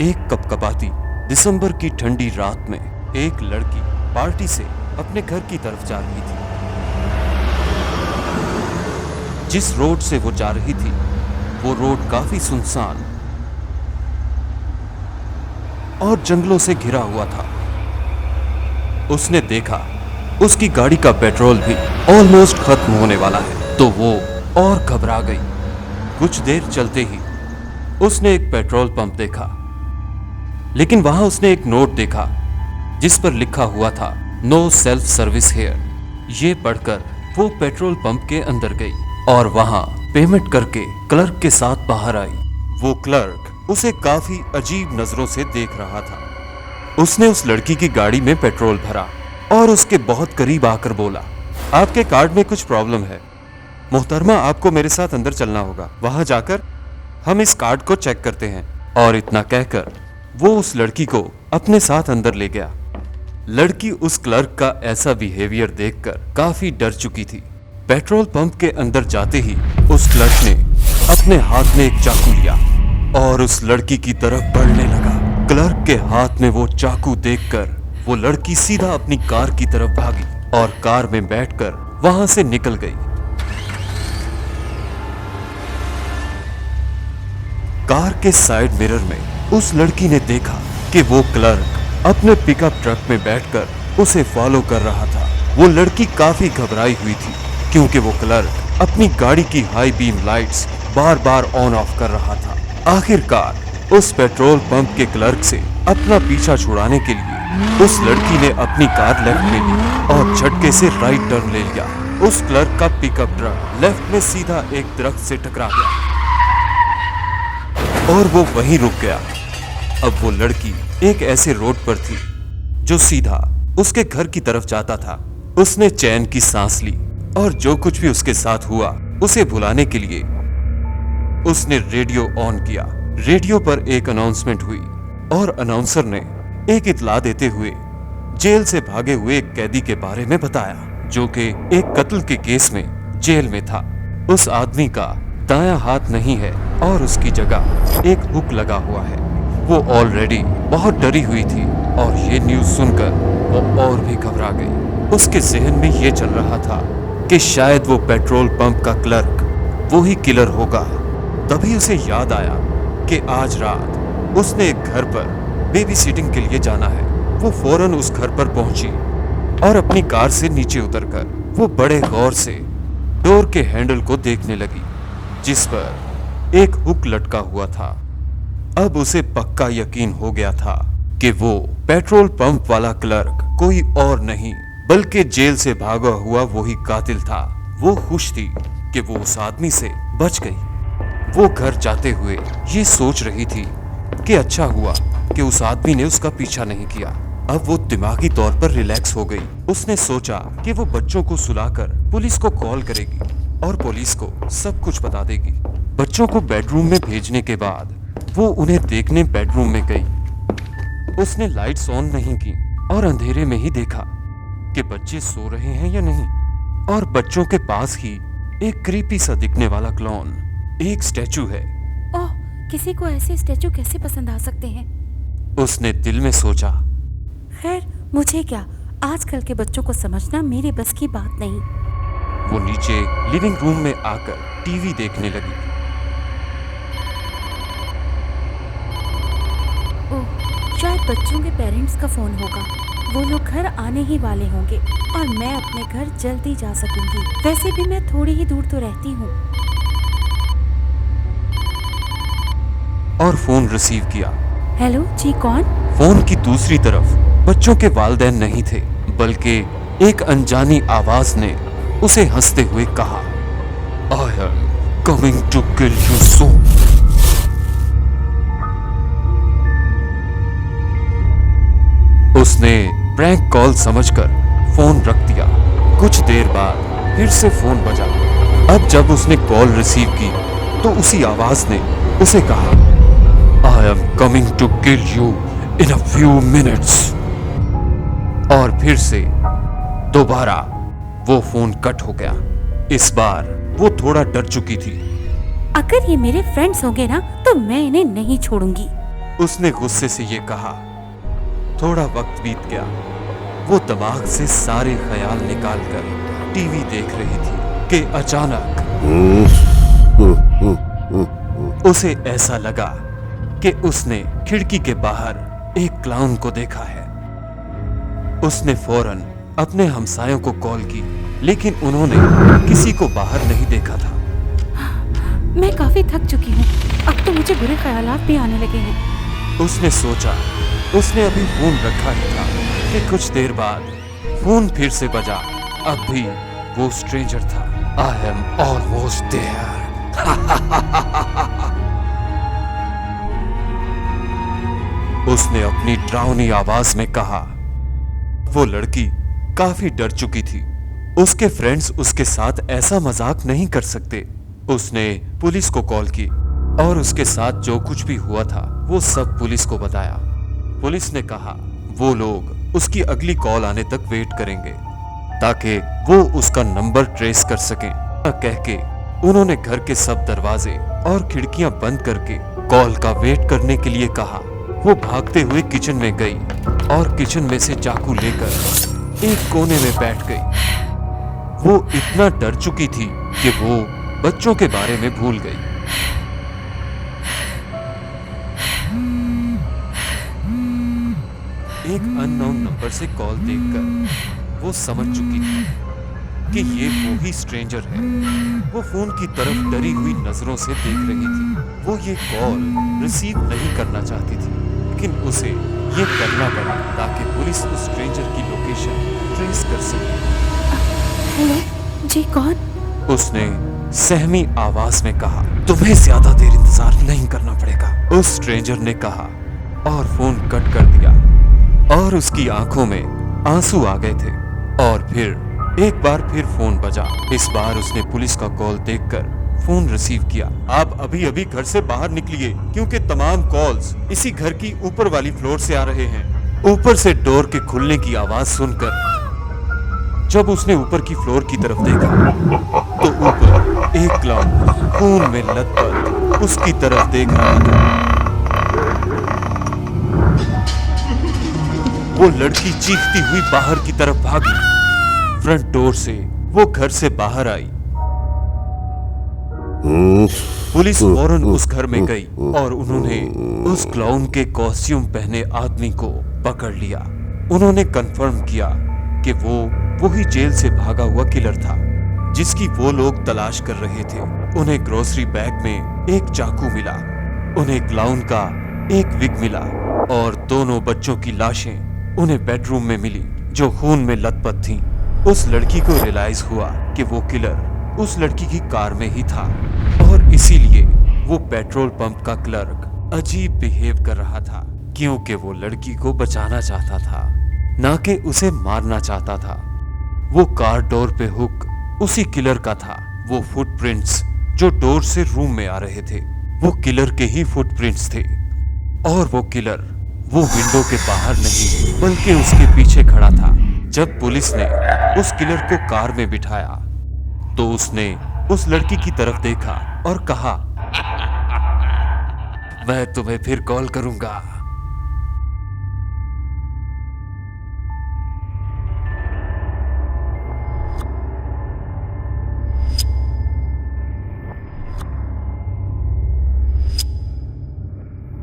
एक कपकपाती दिसंबर की ठंडी रात में एक लड़की पार्टी से अपने घर की तरफ जा रही थी। जिस रोड से वो जा रही थी वो रोड काफी सुनसान और जंगलों से घिरा हुआ था। उसने देखा उसकी गाड़ी का पेट्रोल भी ऑलमोस्ट खत्म होने वाला है, तो वो और घबरा गई। कुछ देर चलते ही उसने एक पेट्रोल पंप देखा, लेकिन वहां उसने एक नोट देखा जिस पर लिखा हुआ था नो सेल्फ सर्विस हियर। ये पढ़कर वो पेट्रोल पंप के अंदर गई और वहां पेमेंट करके क्लर्क के साथ बाहर आई। वो क्लर्क उसे काफी अजीब नजरों से देख रहा था। उसने उस लड़की की गाड़ी में पेट्रोल भरा और उसके बहुत करीब आकर बोला, आपके कार्ड में कुछ प्रॉब्लम है मोहतरमा, आपको मेरे साथ अंदर चलना होगा, वहां जाकर हम इस कार्ड को चेक करते हैं। और इतना कहकर वो उस लड़की को अपने साथ अंदर ले गया। लड़की उस क्लर्क का ऐसा बिहेवियर देखकर काफी डर चुकी थी। पेट्रोल पंप के अंदर जाते ही उस क्लर्क ने अपने हाथ में एक चाकू लिया और उस लड़की की तरफ बढ़ने लगा। क्लर्क के हाथ में वो चाकू देखकर वो लड़की सीधा अपनी कार की तरफ भागी और कार में बैठकर वहां से निकल गई। कार के साइड मिरर में उस लड़की ने देखा कि वो क्लर्क अपने पिकअप ट्रक में बैठकर उसे फॉलो कर रहा था। वो लड़की काफी घबराई हुई थी क्योंकि वो क्लर्क अपनी गाड़ी की high beam lights bar bar on off कर रहा था। आखिरकार उस पेट्रोल पंप के क्लर्क से अपना पीछा छुड़ाने के लिए उस लड़की ने अपनी कार लेफ्ट में ली और झटके से राइट टर्न ले लिया। उस क्लर्क का पिकअप ट्रक लेफ्ट में सीधा एक दरख्त से टकरा गया और वो वहीं रुक गया। अब वो लड़की एक ऐसे रोड पर थी जो सीधा उसके घर की तरफ जाता था। उसने चैन की सांस ली और जो कुछ भी उसके साथ हुआ उसे भुलाने के लिए उसने रेडियो ऑन किया। रेडियो पर एक अनाउंसमेंट हुई और अनाउंसर ने एक इत्तला देते हुए जेल से भागे हुए एक कैदी के बारे में बताया जो कि एक कत्ल के केस में जेल में था। उस आदमी का दायां हाथ नहीं है और उसकी जगह एक हुक लगा हुआ है। वो ऑलरेडी बहुत डरी हुई थी और ये न्यूज़ सुनकर वो और भी घबरा गई। उसके जहन में ये चल रहा था कि शायद वो पेट्रोल पंप का क्लर्क वो ही किलर होगा। तभी उसे याद आया कि आज रात उसने एक घर पर बेबी सिटिंग के लिए जाना है। वो फौरन उस घर पर पहुंची और अपनी कार से नीचे उतरकर वो बड़े गौर से डोर के हैंडल को देखने लगी जिस पर एक हुक लटका हुआ था। अब उसे पक्का यकीन हो गया था कि वो पेट्रोल पंप वाला क्लर्क कोई और नहीं बल्कि जेल से भागा हुआ वही कातिल था। वो खुश थी कि वो उस आदमी से बच गई। वो घर जाते हुए ये सोच रही थी कि अच्छा हुआ कि उस आदमी ने उसका पीछा नहीं किया। अब वो दिमागी तौर पर रिलैक्स हो गई। उसने सोचा कि वो बच्चों को सुलाकर पुलिस को कॉल करेगी और पुलिस को सब कुछ बता देगी। बच्चों को बेडरूम में भेजने के बाद वो उन्हें देखने बेडरूम में गई। उसने लाइट्स ऑन नहीं की और अंधेरे में ही देखा कि बच्चे सो रहे हैं या नहीं। और बच्चों के पास ही एक क्रीपी सा दिखने वाला क्लॉन, एक स्टैचू है। ओह, किसी को ऐसे स्टैचू कैसे पसंद आ सकते हैं? उसने दिल में सोचा। खैर, मुझे क्या, आजकल के बच्चों को समझना मेरे बस की बात नहीं। वो नीचे लिविंग रूम में आकर टीवी देखने लगी। ओह, शायद बच्चों के पेरेंट्स का फोन होगा। वो लोग घर आने ही वाले होंगे और मैं अपने घर जल्दी जा सकूंगी। वैसे भी मैं थोड़ी ही दूर तो रहती हूँ। और फोन रिसीव किया। हेलो जी, कौन? फोन की दूसरी तरफ बच्चों के वालिदैन नहीं थे बल्कि एक अनजानी आवाज ने उसे हंसते हुए कहा, I am coming to kill you soon। उसने प्रैंक कॉल समझकर फोन रख दिया। कुछ देर बाद फिर से फोन बजा। अब जब उसने कॉल रिसीव की तो उसी आवाज ने उसे कहा, I am coming to kill you in a few minutes। और फिर से दोबारा वो फोन कट हो गया। इस बार वो थोड़ा डर चुकी थी। अगर ये मेरे फ्रेंड्स होंगे ना तो मैं इन्हें नहीं छोड़ूंगी। उसने गुस्से से ये कहा। थोड़ा वक्त बीत गया। वो दिमाग से सारे ख्याल निकालकर टीवी देख रही थी कि अचानक उसे ऐसा लगा कि उसने खिड़की के बाहर एक क्लाउन को देखा है। उसने फौरन अपने हमसायों को कॉल की, लेकिन उन्होंने किसी को बाहर नहीं देखा था। मैं काफी थक चुकी हूँ, अब तो मुझे बुरे ख्यालात भी आने लगे हैं। उसने सोचा, उसने अभी फोन रखा ही था कि कुछ देर बाद फोन फिर से बजा। अब भी वो स्ट्रेंजर था। I am almost there. उसने अपनी डरावनी आवाज में कहा। वो लड़की काफी डर चुकी थी। उसके फ्रेंड्स उसके साथ ऐसा मजाक नहीं कर सकते। उसने पुलिस को कॉल की और उसके साथ जो कुछ भी हुआ था वो सब पुलिस को बताया। पुलिस ने कहा वो लोग उसकी अगली कॉल आने तक वेट करेंगे ताकि वो उसका नंबर ट्रेस कर सकें। कह के उन्होंने घर के सब दरवाजे और खिड़कियां बंद करके कॉल का वेट करने के लिए कहा। वो भागते हुए किचन में गई और किचन में से चाकू लेकर एक कोने में बैठ गई। वो इतना डर चुकी थी कि वो बच्चों के बारे में भूल गई। एक अननोन नंबर से कॉल देखकर वो समझ चुकी थी कि ये वो ही स्ट्रेंजर है। वो फोन की तरफ डरी हुई नजरों से देख रही थी। वो ये कॉल रिसीव नहीं करना चाहती थी, लेकिन उसे ये करना पड़ा ताकि पुलिस उस स्ट्रेंजर की लोकेशन ट्रेस कर सके। हेलो जी, कौन? उसने सहमी आवाज में कहा। तुम्हें ज्यादा देर इंतजार नहीं करना पड़ेगा, उस स्ट्रेंजर ने कहा और फोन कट कर दिया। और उसकी आंखों में आंसू आ गए थे। और फिर एक बार फिर फोन बजा। इस बार उसने पुलिस का कॉल देखकर फोन रिसीव किया। आप अभी अभी घर से बाहर निकलिए क्योंकि तमाम कॉल्स इसी घर की ऊपर वाली फ्लोर से आ रहे हैं। ऊपर से डोर के खुलने की आवाज सुनकर जब उसने ऊपर की फ्लोर की तरफ देखा तो ऊपर एक क्लाउन खून में लथपथ उसकी तरफ देख रहा था। वो लड़की चीखती हुई बाहर की तरफ भागी। फ्रंट डोर से वो घर से बाहर आई। पुलिस फौरन उस घर में गई और उन्होंने उस क्लाउन के कॉस्ट्यूम पहने आदमी को पकड़ लिया। उन्होंने कंफर्म किया कि वो वही जेल से भागा हुआ किलर था जिसकी वो लोग तलाश कर रहे थे। उन्हें ग्रोसरी बैग में एक चाकू मिला, उन्हें क्लाउन का एक विग मिला और दोनों बच्चों की लाशें उन्हें बेडरूम में मिली जो खून में लथपथ थीं। उस लड़की को रियलाइज हुआ कि वो किलर उस लड़की की कार में ही था और इसीलिए वो पेट्रोल पंप का क्लर्क अजीब बिहेव कर रहा था क्योंकि वो लड़की को बचाना चाहता था, ना कि उसे मारना चाहता था। वो कार डोर पे हुक उसी किलर का था। वो फुटप्रिंट्स जो डोर से रूम में आ रहे थे वो किलर के ही फुटप्रिंट्स थे। और वो किलर वो विंडो के बाहर नहीं बल्कि उसके पीछे खड़ा था। जब पुलिस ने उस किलर को कार में बिठाया तो उसने उस लड़की की तरफ देखा और कहा, मैं तुम्हें फिर कॉल करूंगा।